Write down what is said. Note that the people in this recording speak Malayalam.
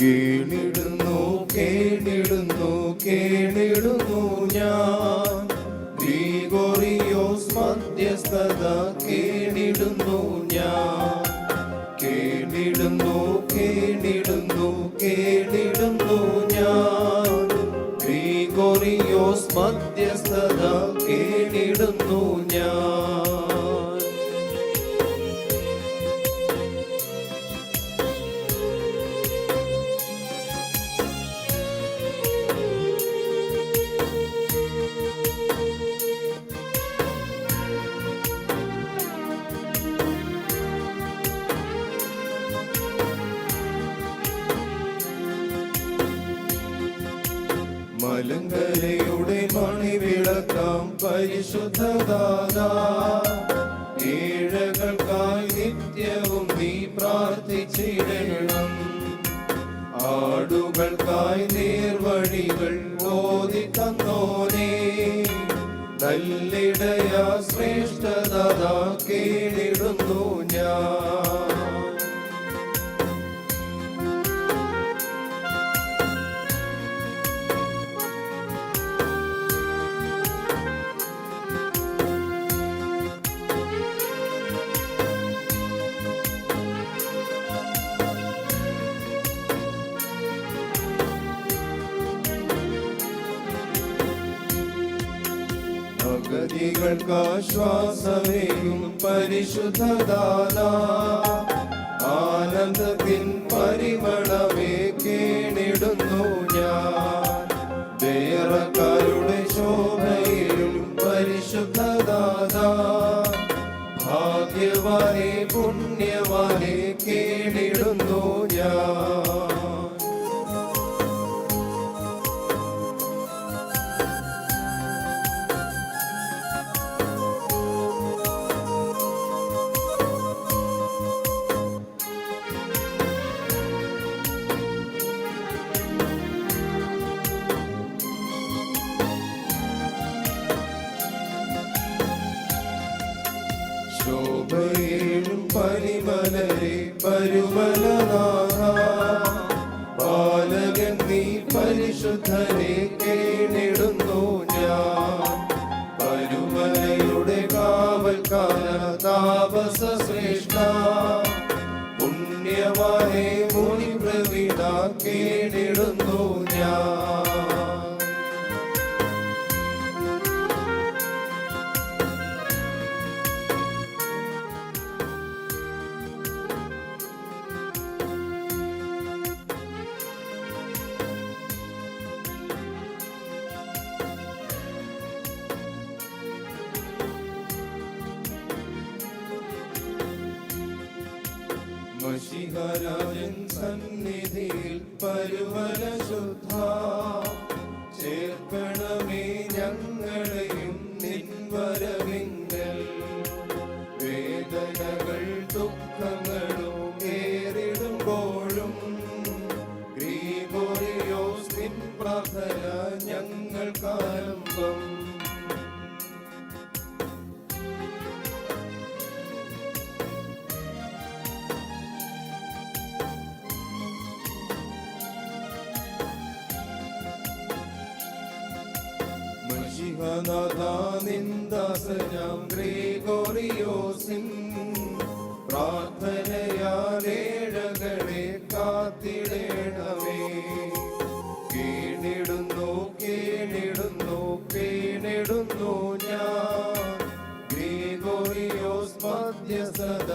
കേണിടുന്നു കേണിടുന്നു കേണിടുന്നു ഞാൻ ഗ്രിഗോറിയോസ് മധ്യസ്ഥത കേണിടുന്നു ഞാൻ കേണിടുന്നു കേണിടുന്നു കേണിടുന്നു ഞാൻ ഗ്രിഗോറിയോസ് മധ്യസ്ഥത കേണിടുന്നു ഞാൻ. മലങ്കരയുടെ മണിവിളക്കാം പരിശുദ്ധദാതാ, ഏഴകൾക്കായി നിത്യവും നീ പ്രാർത്ഥിച്ചിടണം. ആടുകൾക്കായി നേർവഴികൾ ഓതി തന്നോനേ, നല്ലിടയ ശ്രേഷ്ഠദാതാ കേണിടുന്നു ഞാൻ. അഗതികൾക്കാശ്വാസമേകും പരിശുദ്ധദാതാ, ആനന്ദത്തിൻ പരിമളമേ കേണിടുന്നു ഞാൻ. വേറക്കാരുടെ ശോഭയിലും പരിശുദ്ധദാതാ, ഭാഗ്യവാനേ പുണ്യവാനേ കേണിടുന്നു ഞാൻ. ശോഭയേഴും പരിമലരെ പരുമലനാഥ, പാലകൻ നീ പരിശുദ്ധനെ കേണിടുന്നു ഞാൻ. പരുമലയുടെ കാവൽക്കാര താപസ ശ്രേഷ്ഠ, പുണ്യവാനേ മുനി പ്രവീണ കേണിടുന്നു ഞാൻ. മഷിഹരാജൻ സന്നിധിയിൽ പരുമല ശുദ്ധ, ചേർക്കണമേ ഞങ്ങളെയും നിൻ വരവിങ്കൽ. വേദനകൾ ദുഃഖങ്ങളും നേരിടുമ്പോഴും ഗ്രിഗോറിയോസ് നിൻ പ്രാർത്ഥന ഞങ്ങൾക്കാരംഭം. നിന്ദാസനാം ഗ്രിഗോറിയോസിൻ പ്രാർത്ഥനയാലേഴകളെ കാത്തിടേണമേ. കേണിടുന്നു കേണിടുന്നു കേണിടുന്നു ഞാൻ ഗ്രിഗോറിയോസ് മധ്യസ്ഥത